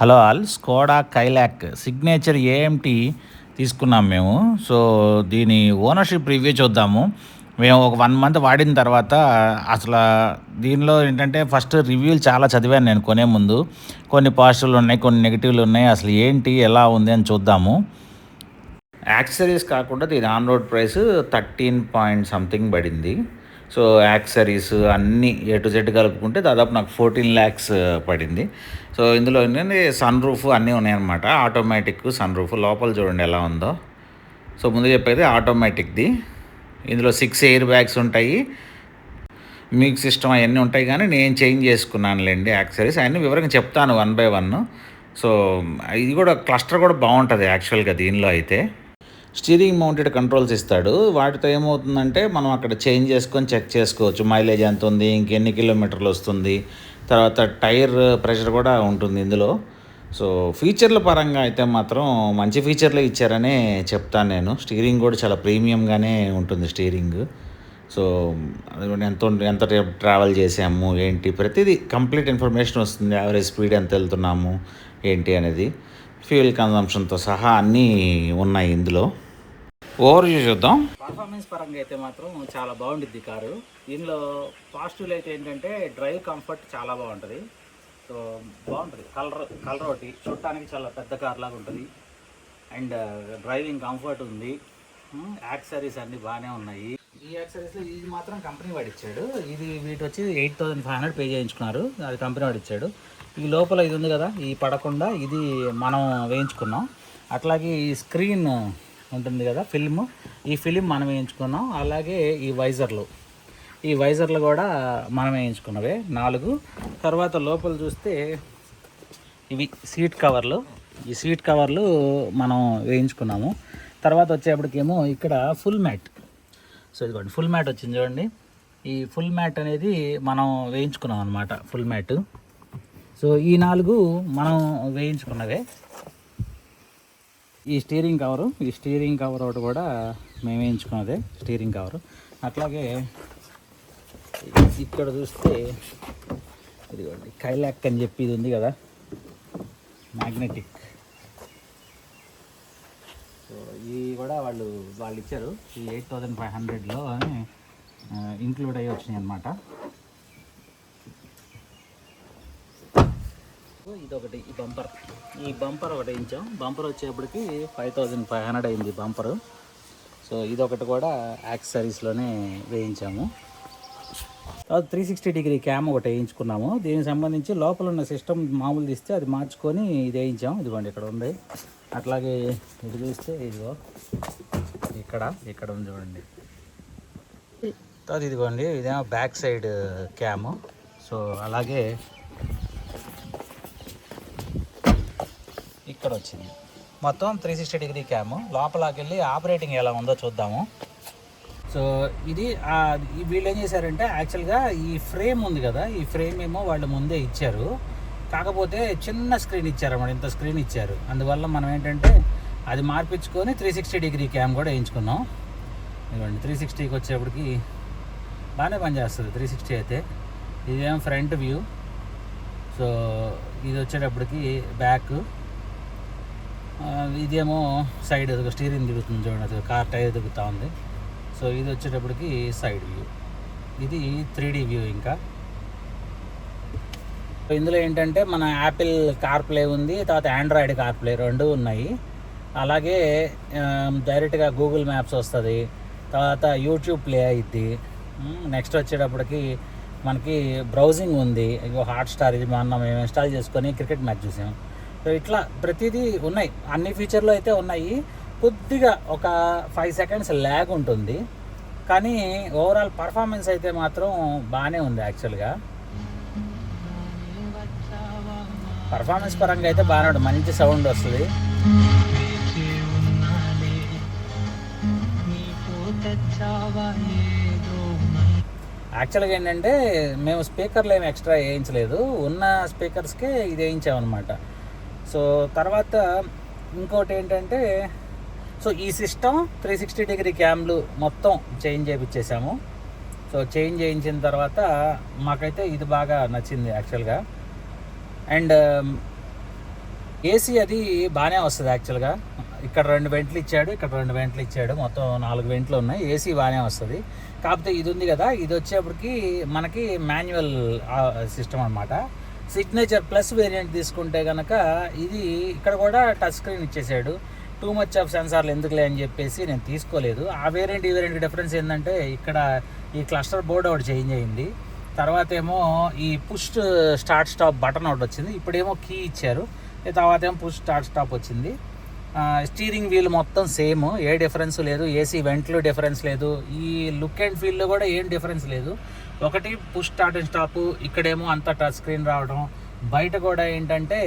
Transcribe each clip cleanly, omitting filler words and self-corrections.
Hello all, Skoda Kylaq signature AMT తీసుకున్నాం మేము. So దీని ఓనర్షిప్ రివ్యూ చూద్దాము. మేము ఒక 1 మంత్ వాడిన తర్వాత అసలు దీనిలో ఏంటంటే ఫస్ట్ రివ్యూలు చాలా చదివాను నేను కొనే ముందు. కొన్ని పాజిటివ్లు ఉన్నాయి, కొన్ని నెగిటివ్లు ఉన్నాయి. అసలు ఏంటి, ఎలా ఉంది అని చూద్దాము. యాక్సెసరీస్ కాకుండా దీని on road price 13 point something పడింది. సో యాక్సెసరీస్ అన్నీ ఏ టు జెడ్ కలుపుకుంటే దాదాపు నాకు 14 lakhs పడింది. సో ఇందులో ఏంటంటే సన్ రూఫ్ అన్నీ ఉన్నాయన్నమాట. ఆటోమేటిక్ సన్ రూఫ్ లోపల చూడండి ఎలా ఉందో. సో ముందు చెప్పేది ఆటోమేటిక్ది. ఇందులో 6 ఎయిర్ బ్యాగ్స్ ఉంటాయి, మ్యూజిక్ సిస్టమ్ అవన్నీ ఉంటాయి. కానీ నేను చేంజ్ చేసుకున్నానులేండి యాక్సెసరీస్ అవన్నీ వివరంగా చెప్తాను 1 by 1. సో ఇది కూడా క్లస్టర్ కూడా బాగుంటుంది యాక్చువల్గా దీనిలో అయితే. స్టీరింగ్ మౌంటెడ్ కంట్రోల్స్ ఇస్తాడు. వాటితో ఏమవుతుందంటే మనం అక్కడ చేంజ్ చేసుకొని చెక్ చేసుకోవచ్చు, మైలేజ్ ఎంత ఉంది, ఇంకెన్ని కిలోమీటర్లు వస్తుంది, తర్వాత టైర్ ప్రెషర్ కూడా ఉంటుంది ఇందులో. సో ఫీచర్ల పరంగా అయితే మాత్రం మంచి ఫీచర్లు ఇచ్చారనే చెప్తాను నేను. స్టీరింగ్ కూడా చాలా ప్రీమియంగానే ఉంటుంది స్టీరింగ్. సో అది ఎంత ట్రావెల్ చేసాము ఏంటి ప్రతిదీ కంప్లీట్ ఇన్ఫర్మేషన్ వస్తుంది. యావరేజ్ స్పీడ్ ఎంత వెళ్తున్నాము ఏంటి అనేది, ఫ్యూయల్ కన్జంప్షన్తో సహా అన్నీ ఉన్నాయి ఇందులో. ఓవర్వ్యూ చూద్దాం. పర్ఫార్మెన్స్ పరంగా అయితే మాత్రం చాలా బాగుంటుంది కారు. దీనిలో పాజిటివ్లు అయితే ఏంటంటే డ్రైవ్ కంఫర్ట్ చాలా బాగుంటుంది. సో బాగుంటుంది. కలర్ ఒకటి చూడటానికి చాలా పెద్ద కార్ లాగా ఉంటుంది. అండ్ డ్రైవింగ్ కంఫర్ట్ ఉంది. యాక్సెసరీస్ అన్నీ బాగానే ఉన్నాయి. ఈ యాక్సెసరీస్లో ఇది మాత్రం కంపెనీ వాడిచ్చాడు. ఇది వీటి వచ్చి 8,500 పే చేయించుకున్నారు, అది కంపెనీ వాడిచ్చాడు. ఈ లోపల ఇది ఉంది కదా, ఈ పడకుండా ఇది మనం వేయించుకున్నాం. అట్లాగే ఈ స్క్రీన్ ఉంటుంది కదా ఫిల్మ్, ఈ ఫిలిం మనం వేయించుకున్నాం. అలాగే ఈ వైజర్లు కూడా మనం వేయించుకున్నవే 4. తర్వాత లోపల చూస్తే ఇవి సీట్ కవర్లు, ఈ సీట్ కవర్లు మనం వేయించుకున్నాము. తర్వాత వచ్చేప్పటికేమో ఇక్కడ ఫుల్ మ్యాట్. సో ఇదిగోండి ఫుల్ మ్యాట్ వచ్చింది చూడండి. ఈ ఫుల్ మ్యాట్ అనేది మనం వేయించుకున్నాం అనమాట, ఫుల్ మ్యాట్. సో ఈ 4 మనం వేయించుకున్నవే. ఈ స్టీరింగ్ కవర్ ఒకటి కూడా మేము వేయించుకున్నదే స్టీరింగ్ కవరు. అట్లాగే ఇక్కడ చూస్తే ఇదిగోండి కైలాక్ అని చెప్పి ఇది ఉంది కదా, మ్యాగ్నెటిక్. సో ఇవి కూడా వాళ్ళు ఇచ్చారు. ఈ 8,500లో ఇంక్లూడ్ అయ్యి వచ్చినాయి అన్నమాట. ఇదొకటి ఈ బంపర్ ఒకటి వేయించాం. బంపర్ వచ్చేప్పటికి 5,500 అయింది బంపరు. సో ఇదొకటి కూడా యాక్సెసరీస్లోనే వేయించాము. తర్వాత 360 క్యామ్ ఒకటి వేయించుకున్నాము. దీనికి సంబంధించి లోపల ఉన్న సిస్టమ్ మామూలు తీస్తే అది మార్చుకొని ఇది వేయించాము. ఇదిగోండి ఇక్కడ ఉంది. అట్లాగే ఇది చూస్తే ఇదిగో ఇక్కడ ఉంది చూడండి. తర్వాత ఇదిగోండి ఇదేమో బ్యాక్ సైడ్ క్యాము. సో అలాగే ఇక్కడ వచ్చింది మొత్తం 360 క్యాము. లోపలికి వెళ్ళి ఆపరేటింగ్ ఎలా ఉందో చూద్దాము. సో ఇది వీళ్ళు ఏం చేశారంటే యాక్చువల్గా ఈ ఫ్రేమ్ ఉంది కదా, ఈ ఫ్రేమ్ ఏమో వాళ్ళు ముందే ఇచ్చారు. కాకపోతే చిన్న స్క్రీన్ ఇచ్చారన్నమాట, ఇంత స్క్రీన్ ఇచ్చారు. అందువల్ల మనం ఏంటంటే అది మార్పించుకొని 360 క్యామ్ కూడా వేయించుకున్నాం. ఇవ్వండి 360కి వచ్చేప్పటికి బాగానే పనిచేస్తుంది 360 అయితే. ఇదేమో ఫ్రంట్ వ్యూ. సో ఇది వచ్చేటప్పటికి బ్యాక్, ఇదేమో సైడ్ స్టీరింగ్ తిరుగుతుంది చూడండి, అది కార్ టైర్ తిరుగుతూ ఉంది. సో ఇది వచ్చేటప్పటికి సైడ్ వ్యూ. ఇది 3D వ్యూ. ఇంకా ఇందులో ఏంటంటే మన యాపిల్ కార్ప్లే ఉంది, తర్వాత ఆండ్రాయిడ్ కార్ప్లే 2 ఉన్నాయి. అలాగే డైరెక్ట్గా గూగుల్ మ్యాప్స్ వస్తుంది, తర్వాత యూట్యూబ్ ప్లే అయ్యిద్ది. నెక్స్ట్ వచ్చేటప్పటికి మనకి బ్రౌజింగ్ ఉంది. హాట్స్టార్ ఇది మేము ఇన్స్టాల్ చేసుకొని క్రికెట్ మ్యాచ్ చూసాం. సో ఇట్లా ప్రతిదీ ఉన్నాయి, అన్ని ఫీచర్లు అయితే ఉన్నాయి. కొద్దిగా ఒక 5 seconds ల్యాగ్ ఉంటుంది, కానీ ఓవరాల్ పర్ఫార్మెన్స్ అయితే మాత్రం బాగానే ఉంది. యాక్చువల్గా పర్ఫార్మెన్స్ పరంగా అయితే బాగానే ఉంటుంది, మంచి సౌండ్ వస్తుంది. యాక్చువల్గా ఏంటంటే మేము స్పీకర్లు ఏమి ఎక్స్ట్రా వేయించలేదు, ఉన్న స్పీకర్స్కే ఇది వేయించామన్నమాట. సో తర్వాత ఇంకోటి ఏంటంటే, సో ఈ సిస్టమ్ 360 క్యామ్లు మొత్తం చేంజ్ చేయించేసాము. సో చేంజ్ చేయించిన తర్వాత మాకైతే ఇది బాగా నచ్చింది యాక్చువల్గా. అండ్ ఏసీ అది బాగానే వస్తుంది యాక్చువల్గా. ఇక్కడ 2 వెంట్లు ఇచ్చాడు, ఇక్కడ 2 వెంట్లు ఇచ్చాడు, మొత్తం 4 వెంట్లు ఉన్నాయి. ఏసీ బాగానే వస్తుంది. కాకపోతే ఇది ఉంది కదా, ఇది వచ్చేప్పటికి మనకి మాన్యువల్ సిస్టమ్ అనమాట. సిగ్నేచర్ ప్లస్ వేరియంట్ తీసుకుంటే కనుక ఇది ఇక్కడ కూడా టచ్ స్క్రీన్ ఇచ్చేసాడు. టూ మచ్ ఆఫ్ సెన్సార్లు ఎందుకులే అని చెప్పేసి నేను తీసుకోలేదు. ఆ వేరియంట్ ఈ వేరియంట్ డిఫరెన్స్ ఏంటంటే ఇక్కడ ఈ క్లస్టర్ బోర్డ్ ఒకటి చేంజ్ అయింది. తర్వాత ఏమో ఈ పుష్ స్టార్ట్ స్టాప్ బటన్ ఒకటి వచ్చింది. ఇప్పుడేమో కీ ఇచ్చారు. తర్వాత ఏమో పుష్ స్టార్ట్ స్టాప్ వచ్చింది. స్టీరింగ్ వీల్ మొత్తం సేమ్, ఏ డిఫరెన్స్ లేదు. ఏసీ వెంట్లు డిఫరెన్స్ లేదు. ఈ లుక్ అండ్ ఫీల్లో కూడా ఏం డిఫరెన్స్ లేదు. ఒకటి పుష్ స్టార్ట్ అండ్ స్టాప్, ఇక్కడేమో అంతా టచ్ స్క్రీన్ రావడం. బయట కూడా ఏంటంటే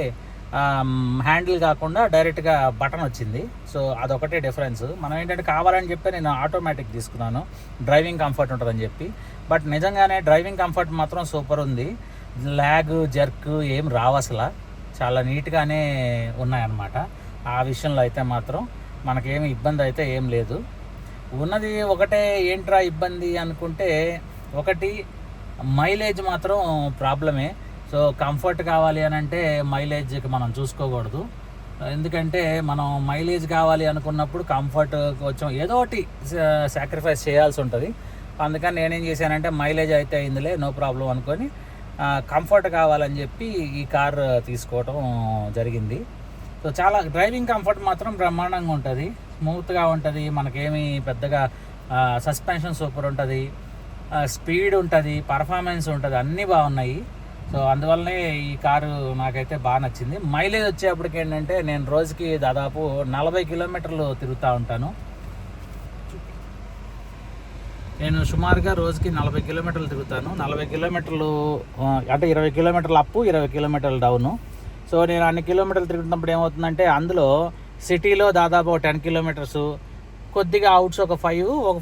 హ్యాండిల్ కాకుండా డైరెక్ట్గా బటన్ వచ్చింది. సో అదొకటే డిఫరెన్స్. మనం ఏంటంటే కావాలని చెప్పి నేను ఆటోమేటిక్ తీసుకున్నాను, డ్రైవింగ్ కంఫర్ట్ ఉంటుందని చెప్పి. బట్ నిజంగానే డ్రైవింగ్ కంఫర్ట్ మాత్రం సూపర్ ఉంది. ల్యాగ్ జర్క్ ఏం రావు అసలు, చాలా నీట్గానే ఉన్నాయన్నమాట. ఆ విషయంలో అయితే మాత్రం మనకేమి ఇబ్బంది అయితే ఏం లేదు. ఉన్నది ఒకటే ఏంట్రా ఇబ్బంది అనుకుంటే, ఒకటి మైలేజ్ మాత్రం ప్రాబ్లమే. సో కంఫర్ట్ కావాలి అని అంటే మైలేజ్కి మనం చూసుకోకూడదు. ఎందుకంటే మనం మైలేజ్ కావాలి అనుకున్నప్పుడు కంఫర్ట్ కొంచెం ఏదో ఒకటి సాక్రిఫైస్ చేయాల్సి ఉంటుంది. అందుకని నేనేం చేశానంటే మైలేజ్ అయితే అయిందిలే, నో ప్రాబ్లం అనుకొని కంఫర్ట్ కావాలని చెప్పి ఈ కార్ తీసుకోవటం జరిగింది. సో చాలా డ్రైవింగ్ కంఫర్ట్ మాత్రం బ్రహ్మాండంగా ఉంటుంది, స్మూత్గా ఉంటుంది. మనకేమి పెద్దగా సస్పెన్షన్ సూపర్ ఉంటుంది, స్పీడ్ ఉంటుంది, పర్ఫార్మెన్స్ ఉంటుంది, అన్నీ బాగున్నాయి. సో అందువల్లనే ఈ కారు నాకైతే బాగా నచ్చింది. మైలేజ్ వచ్చేప్పటికి ఏంటంటే నేను రోజుకి దాదాపు 40 కిలోమీటర్లు తిరుగుతూ ఉంటాను. నేను సుమారుగా రోజుకి 40 కిలోమీటర్లు తిరుగుతాను. 40 కిలోమీటర్లు అంటే 20 కిలోమీటర్లు అప్పు, 20 కిలోమీటర్లు డౌను. సో నేను అన్ని కిలోమీటర్లు తిరుగుతున్నప్పుడు ఏమవుతుందంటే అందులో సిటీలో దాదాపు 10 కిలోమీటర్స్, కొద్దిగా అవుట్స్ ఒక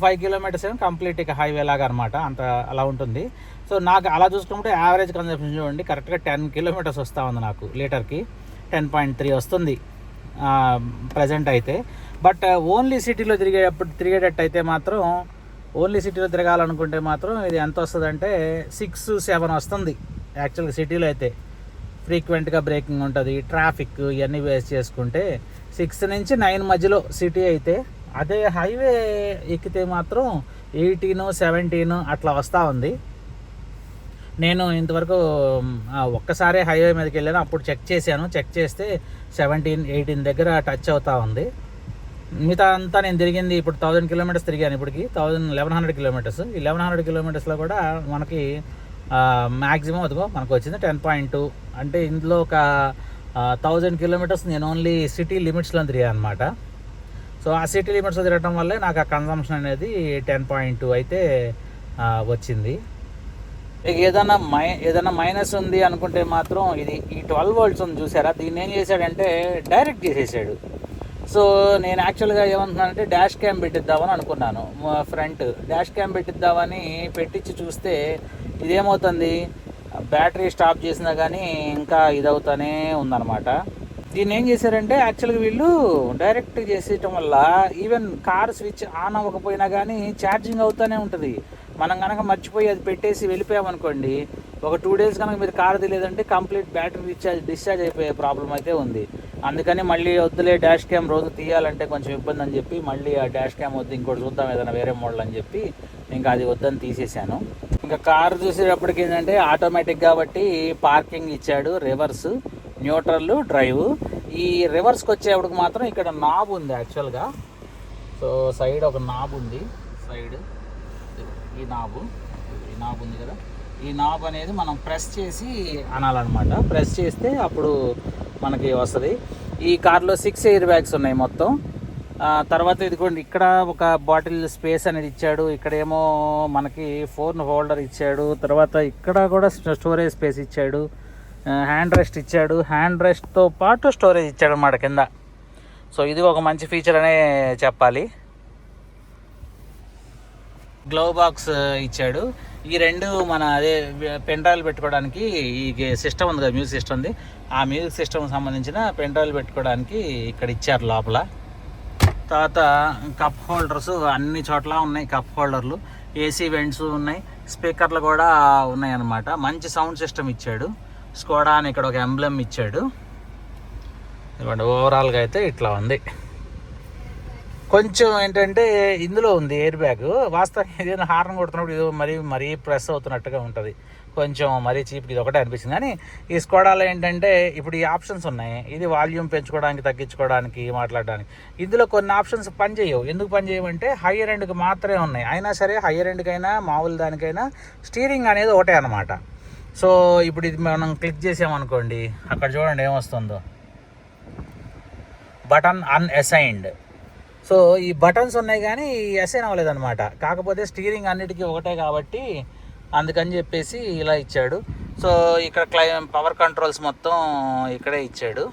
5 కిలోమీటర్స్ ఏమో కంప్లీట్ ఇక హైవే లాగా అనమాట, అంత అలా ఉంటుంది. సో నాకు అలా చూసుకుంటే యావరేజ్ కన్సంప్షన్ చూడండి, కరెక్ట్గా 10 కిలోమీటర్స్ వస్తూ ఉంది నాకు, లీటర్కి 10.3 వస్తుంది ప్రజెంట్ అయితే. బట్ ఓన్లీ సిటీలో తిరిగేటట్టు అయితే మాత్రం, ఓన్లీ సిటీలో తిరగాలనుకుంటే మాత్రం ఇది ఎంత వస్తుంది అంటే 6-7 వస్తుంది యాక్చువల్గా. సిటీలో అయితే ఫ్రీక్వెంట్గా బ్రేకింగ్ ఉంటుంది, ట్రాఫిక్ ఇవన్నీ వేస్ట్ చేసుకుంటే 6 నుంచి 9 మధ్యలో సిటీ అయితే. అదే హైవే ఎక్కితే మాత్రం 18-17 అట్లా వస్తూ ఉంది. నేను ఇంతవరకు ఒక్కసారే హైవే మీదకి వెళ్ళాను, అప్పుడు చెక్ చేస్తే 17-18 దగ్గర టచ్ అవుతూ ఉంది. మిగతా అంతా నేను తిరిగింది ఇప్పుడు 1000 కిలోమీటర్స్ తిరిగాను ఇప్పటికి, 1100 కిలోమీటర్స్. ఈ 1100 కిలోమీటర్స్లో కూడా మనకి మ్యాక్సిమం అదిగో మనకు వచ్చింది 10.2. అంటే ఇందులో ఒక 1000 కిలోమీటర్స్ నేను ఓన్లీ సిటీ లిమిట్స్లో తిరిగాను అనమాట. సో ఆ సిటీ లిమిట్స్లో తిరగడం వల్లే నాకు ఆ కన్సంప్షన్ అనేది 10.2 అయితే వచ్చింది. ఏదైనా మైనస్ ఉంది అనుకుంటే మాత్రం ఇది ఈ 12 volts ఉంది చూసారా, దీన్ని ఏం చేశాడంటే డైరెక్ట్ చేసేసాడు. సో నేను యాక్చువల్గా ఏమంటున్నానంటే డాష్ క్యామ్ పెట్టిద్దామని అనుకున్నాను. ఫ్రంట్ డాష్ క్యామ్ పెట్టిద్దామని పెట్టించి చూస్తే ఇదేమవుతుంది, బ్యాటరీ స్టాప్ చేసినా కానీ ఇంకా ఇదవుతానే ఉందన్నమాట. దీన్ని ఏం చేశారంటే యాక్చువల్గా వీళ్ళు డైరెక్ట్ చేసేయటం వల్ల ఈవెన్ కార్ స్విచ్ ఆన్ అవ్వకపోయినా కానీ ఛార్జింగ్ అవుతూనే ఉంటుంది. మనం కనుక మర్చిపోయి అది పెట్టేసి వెళ్ళిపోయామనుకోండి, ఒక 2 days కనుక మీరు కార్ తెలియదంటే కంప్లీట్ బ్యాటరీ డిశ్చార్జ్ అయిపోయే ప్రాబ్లం అయితే ఉంది. అందుకని మళ్ళీ వద్దులే డాష్ క్యామ్ రోజు తీయాలంటే కొంచెం ఇబ్బంది అని చెప్పి మళ్ళీ ఆ డాష్ క్యామ్ వద్దు, ఇంకోటి చూద్దాం ఏదైనా వేరే మోడల్ అని చెప్పి ఇంకా అది వద్దని తీసేశాను. ఇంకా కారు చూసేటప్పటికి ఏంటంటే ఆటోమేటిక్ కాబట్టి పార్కింగ్ ఇచ్చాడు, రివర్స్, న్యూట్రల్, డ్రైవ్. ఈ రివర్స్కి వచ్చేప్పటికి మాత్రం ఇక్కడ నాబ్ ఉంది యాక్చువల్గా. సో సైడ్ ఒక నాబ్ ఉంది, సైడ్ ఈ నాబ్ ఉంది కదా, ఈ నాబ్ అనేది మనం ప్రెస్ చేసి అనాలన్నమాట. ప్రెస్ చేస్తే అప్పుడు మనకి వస్తుంది. ఈ కార్లో 6 ఎయిర్ బ్యాగ్స్ ఉన్నాయి మొత్తం. తర్వాత ఇదిగోండి ఇక్కడ ఒక బాటిల్ స్పేస్ అనేది ఇచ్చాడు, ఇక్కడేమో మనకి ఫోన్ హోల్డర్ ఇచ్చాడు, తర్వాత ఇక్కడ కూడా స్టోరేజ్ స్పేస్ ఇచ్చాడు, హ్యాండ్ రెస్ట్ ఇచ్చాడు, హ్యాండ్ రెస్ట్తో పాటు స్టోరేజ్ ఇచ్చాడు అన్నమాట కింద. సో ఇది ఒక మంచి ఫీచర్ అనే చెప్పాలి. గ్లవ్ బాక్స్ ఇచ్చాడు. ఈ రెండు మన అదే పెన్ డ్రైవ్ పెట్టుకోవడానికి ఈ సిస్టమ్ ఉంది కదా, మ్యూజిక్ సిస్టమ్ ఉంది, ఆ మ్యూజిక్ సిస్టమ్ సంబంధించిన పెన్ డ్రైవ్ పెట్టుకోవడానికి ఇక్కడ ఇచ్చారు లోపల. తర్వాత కప్ హోల్డర్స్ అన్ని చోట్ల ఉన్నాయి, కప్ హోల్డర్లు, ఏసీ వెంట్స్ ఉన్నాయి, స్పీకర్లు కూడా ఉన్నాయి అన్నమాట. మంచి సౌండ్ సిస్టమ్ ఇచ్చాడు. స్కోడా అని ఇక్కడ ఒక ఎంబ్లెమ్ ఇచ్చాడు. ఇవ్వండి, ఓవరాల్గా అయితే ఇట్లా ఉంది. కొంచెం ఏంటంటే ఇందులో ఉంది ఎయిర్ బ్యాగ్. వాస్తవానికి ఏదైనా హార్న్ కొడుతున్నప్పుడు ఇది మరీ ప్రెస్ అవుతున్నట్టుగా ఉంటుంది. కొంచెం మరీ చీప్కి ఇది ఒకటే అనిపిస్తుంది. కానీ ఈ స్కోడాలో ఏంటంటే ఇప్పుడు ఈ ఆప్షన్స్ ఉన్నాయి. ఇది వాల్యూమ్ పెంచుకోవడానికి, తగ్గించుకోవడానికి, మాట్లాడడానికి. ఇందులో కొన్ని ఆప్షన్స్ పనిచేయవు. ఎందుకు పనిచేయమంటే హయ్యర్ ఎండ్కి మాత్రమే ఉన్నాయి. అయినా సరే హయ్యర్ ఎండ్కైనా మామూలు దానికైనా స్టీరింగ్ అనేది ఒకటే అనమాట. సో ఇప్పుడు ఇది మనం క్లిక్ చేసామనుకోండి, అక్కడ చూడండి ఏమొస్తుందో, బటన్ అన్అసైన్డ్. సో ఈ బటన్స్ ఉన్నాయి కానీ అసైన్ అవ్వలేదన్నమాట. కాకపోతే స్టీరింగ్ అన్నిటికీ ఒకటే కాబట్టి అందుకని చెప్పేసి ఇలా ఇచ్చాడు. సో ఇక్కడ పవర్ కంట్రోల్స్ మొత్తం ఇక్కడే ఇచ్చాడు.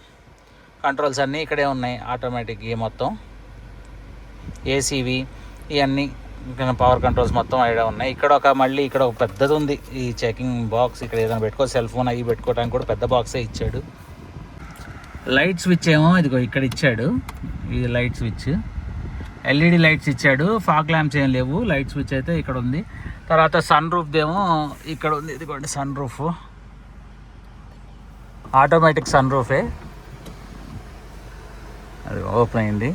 కంట్రోల్స్ అన్నీ ఇక్కడే ఉన్నాయి. ఆటోమేటిక్ మొత్తం ఏసీవి ఇవన్నీ పవర్ కంట్రోల్స్ మొత్తం ఐడియా ఉన్నాయి. మళ్ళీ ఇక్కడ ఒక పెద్దది ఉంది ఈ చెకింగ్ బాక్స్. ఇక్కడ ఏదైనా పెట్టుకో, సెల్ ఫోన్ అవి పెట్టుకోవడానికి కూడా పెద్ద బాక్సే ఇచ్చాడు. లైట్ స్విచ్ ఏమో ఇదిగో ఇక్కడ ఇచ్చాడు. ఇది లైట్ స్విచ్, ఎల్ఈడి లైట్స్ ఇచ్చాడు. ఫాగ్ ల్యాంప్స్ ఏం లేవు. లైట్ స్విచ్ అయితే ఇక్కడ ఉంది. తర్వాత సన్ రూఫ్ ఏమో ఇక్కడ ఉంది. ఇదిగోండి సన్ రూఫ్, ఆటోమేటిక్ సన్ రూఫే. అది ఓపెన్ అయింది.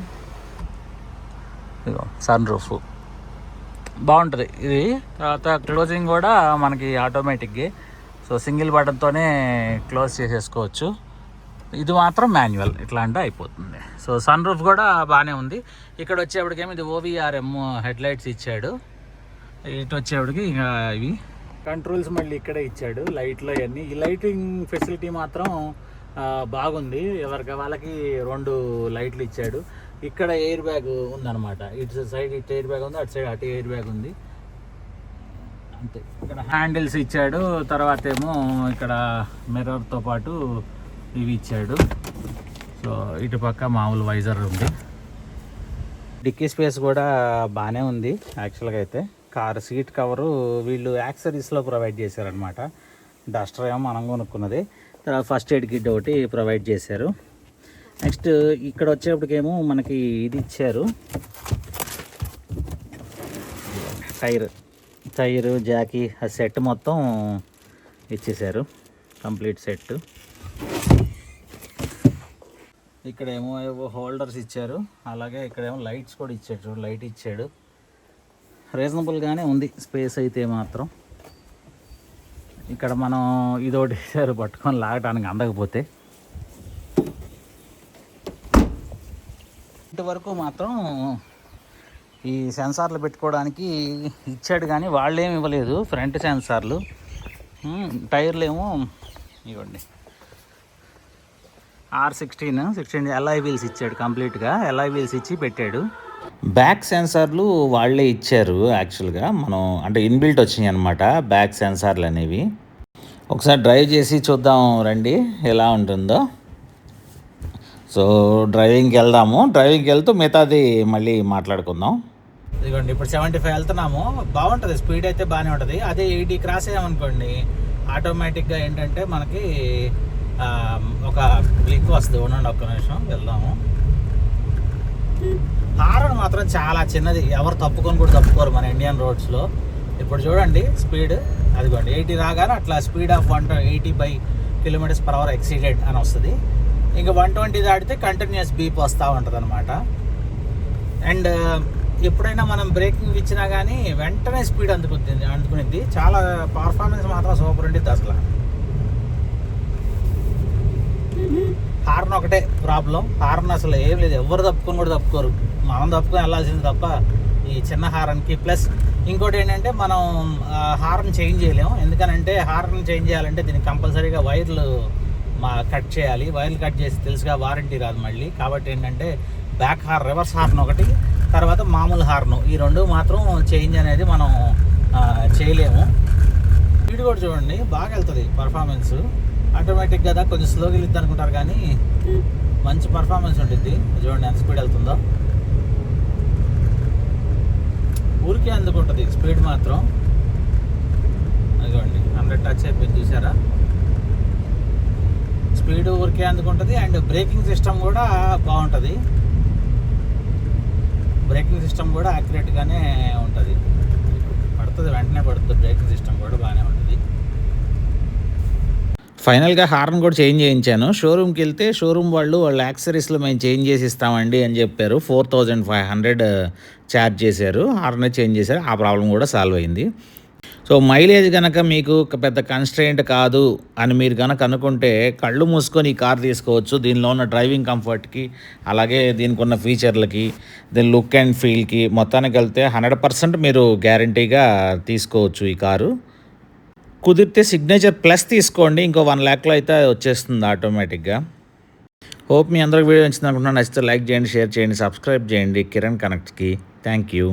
ఇదిగో సన్ రూఫ్ బాగుంటుంది ఇది. తర్వాత క్లోజింగ్ కూడా మనకి ఆటోమేటిక్గా, సో సింగిల్ బటన్తోనే క్లోజ్ చేసేసుకోవచ్చు. ఇది మాత్రం మాన్యువల్, ఇట్లా అంటే అయిపోతుంది. సో సన్ రూఫ్ కూడా బాగానే ఉంది. ఇక్కడ వచ్చేప్పటికేమో ఇది ఓవీఆర్ఎం హెడ్ లైట్స్ ఇచ్చాడు. ఇటు వచ్చేప్పటికి ఇంకా ఇవి కంట్రోల్స్ మళ్ళీ ఇక్కడే ఇచ్చాడు. లైట్లు అవన్నీ, ఈ లైటింగ్ ఫెసిలిటీ మాత్రం బాగుంది. వాళ్ళకి 2 లైట్లు ఇచ్చాడు. ఇక్కడ ఎయిర్ బ్యాగ్ ఉందన్నమాట. ఇటు సైడ్ ఇటు ఎయిర్ బ్యాగ్ ఉంది, అటు సైడ్ అటు ఎయిర్ బ్యాగ్ ఉంది అంతే. ఇక్కడ హ్యాండిల్స్ ఇచ్చాడు. తర్వాత ఏమో ఇక్కడ మిర్రర్తో పాటు ఇవి ఇచ్చాడు. సో ఇటు పక్క మామూలు వైజర్ ఉంది. డిక్కీ స్పేస్ కూడా బాగానే ఉంది యాక్చువల్గా అయితే. కార్ సీట్ కవరు వీళ్ళు యాక్సరీస్లో ప్రొవైడ్ చేశారనమాట. డస్టర్ ఏమో మనం కొనుక్కున్నది. తర్వాత ఫస్ట్ ఎయిడ్ కిట్ ఒకటి ప్రొవైడ్ చేశారు. నెక్స్ట్ ఇక్కడ వచ్చేప్పటికేమో మనకి ఇది ఇచ్చారు, టైరు జాకీ ఆ సెట్ మొత్తం ఇచ్చేసారు, కంప్లీట్ సెట్. ఇక్కడేమో ఏవో హోల్డర్స్ ఇచ్చారు. అలాగే ఇక్కడేమో లైట్స్ కూడా ఇచ్చాడు. లైట్ ఇచ్చాడు. రీజనబుల్గానే ఉంది స్పేస్ అయితే మాత్రం. ఇక్కడ మనం ఇదొకటి ఇచ్చారు పట్టుకొని లాగడానికి అందకపోతే. ఇంతవరకు మాత్రం ఈ సెన్సార్లు పెట్టుకోవడానికి ఇచ్చాడు కానీ వాళ్ళేమి ఇవ్వలేదు. ఫ్రంట్ సెన్సార్లు, టైర్లు ఏమో ఇవ్వండి R16 ఎల్ఐ వీల్స్ ఇచ్చాడు. కంప్లీట్గా ఎల్ఐ వీల్స్ ఇచ్చి పెట్టాడు. బ్యాక్ సెన్సార్లు వాళ్ళే ఇచ్చారు యాక్చువల్గా. మనం అంటే ఇన్బిల్ట్ వచ్చినాయి అనమాట బ్యాక్ సెన్సార్లు అనేవి. ఒకసారి డ్రైవ్ చేసి చూద్దాం రండి ఎలా ఉంటుందో. సో డ్రైవింగ్కి వెళ్దాము. డ్రైవింగ్కి వెళ్తూ మిగతాది మళ్ళీ మాట్లాడుకుందాం. ఇదిగోండి ఇప్పుడు 75 వెళ్తున్నాము. బాగుంటుంది, స్పీడ్ అయితే బాగానే ఉంటుంది. అదే 80 క్రాస్ అయ్యామనుకోండి ఆటోమేటిక్గా ఏంటంటే మనకి ఒక బ్లింక్ వస్తుంది. ఉండండి ఒక్క నిమిషం వెళ్దాము. హారన్ మాత్రం చాలా చిన్నది, ఎవరు తప్పుకొని కూడా తప్పుకోరు మన ఇండియన్ రోడ్స్లో. ఇప్పుడు చూడండి స్పీడ్ అదిగోండి 80 రాగానే అట్లా స్పీడ్ ఆఫ్ 180 km/h ఎక్సీడెడ్ అని వస్తుంది. ఇంకా 120 దాటితే కంటిన్యూస్ బీప్ వస్తూ ఉంటుంది అనమాట. అండ్ ఎప్పుడైనా మనం బ్రేకింగ్ ఇచ్చినా కానీ వెంటనే స్పీడ్ అందుకునిద్ది. చాలా పర్ఫార్మెన్స్ మాత్రం సూపర్ ఉండిద్ది అసలు. హార్న్ ఒకటే ప్రాబ్లం. హార్న్ అసలు ఏం లేదు, ఎవరు తప్పుకొని కూడా తప్పుకోరు. మనం తప్పుకొని వెళ్ళాల్సింది తప్ప ఈ చిన్న హార్న్కి. ప్లస్ ఇంకోటి ఏంటంటే మనం హార్న్ చేంజ్ చేయలేము. ఎందుకనంటే హార్న్ చేంజ్ చేయాలంటే దీనికి కంపల్సరీగా వైర్లు కట్ చేయాలి. వైర్లు కట్ చేసి తెలుసుగా వారంటీ రాదు మళ్ళీ. కాబట్టి ఏంటంటే బ్యాక్ హార్న్, రివర్స్ హార్న్ ఒకటి, తర్వాత మామూలు హార్న్, ఈ 2 మాత్రం చేంజ్ అనేది మనం చేయలేము. స్పీడ్ కూడా చూడండి బాగా వెళ్తుంది పర్ఫార్మెన్స్. ఆటోమేటిక్ కదా కొంచెం స్లోగా వెళ్ళిద్ది అనుకుంటారు కానీ మంచి పర్ఫార్మెన్స్ ఉంటుంది. చూడండి ఎంత స్పీడ్ వెళ్తుందో. ఊరికే అందుకుంటుంది స్పీడ్ మాత్రం. అదిగోండి 100 టచ్ అయిపోయింది చూసారా. స్పీడ్ ఊరికే అందుకుంటుంది. అండ్ బ్రేకింగ్ సిస్టమ్ కూడా బాగుంటుంది. బ్రేకింగ్ సిస్టమ్ కూడా యాక్యురేట్గానే ఉంటుంది. పడుతుంది, వెంటనే పడుతుంది. బ్రేకింగ్ సిస్టమ్ కూడా బాగానే ఉంటుంది. ఫైనల్‌గా హార్న్ కూడా చేంజ్ చేయించాను. షోరూమ్‌కెళ్తే షోరూమ్ వాళ్ళ యాక్సెసరీస్‌లో మేము చేంజ్ చేసి ఇస్తామండి అని చెప్పారు. 4500 చార్జ్ చేశారు. హార్నే చేంజ్ చేశారు. ఆ ప్రాబ్లమ్ కూడా సాల్వ్ అయింది. సో, మైలేజ్ గనక మీకు ఒక పెద్ద కన్‌స్ట్రెయింట్ కాదు అని మీరు గనక అనుకుంటే కళ్ళు మూసుకొని ఈ కార్ తీసుకోవచ్చు. దీనిలో ఉన్న డ్రైవింగ్ కంఫర్ట్‌కి, అలాగే దీనికున్న ఫీచర్‌లకి, దీని లుక్ అండ్ ఫీల్‌కి మొత్తానికెళ్తే 100% మీరు గ్యారంటీగా తీసుకోవచ్చు ఈ కారు. కుదిరితే సిగ్నేచర్ ప్లస్ తీసుకోండి. ఇంకో 1,00,000లో అయితే వచ్చేస్తుంది ఆటోమేటిక్‌గా. హోప్ మీ అందరికి వీడియో నచ్చిందనుకుంటున్నాను. నచ్చితే లైక్ చేయండి, షేర్ చేయండి, సబ్స్క్రైబ్ చేయండి కిరణ్ కనెక్ట్‌కి. Thank you.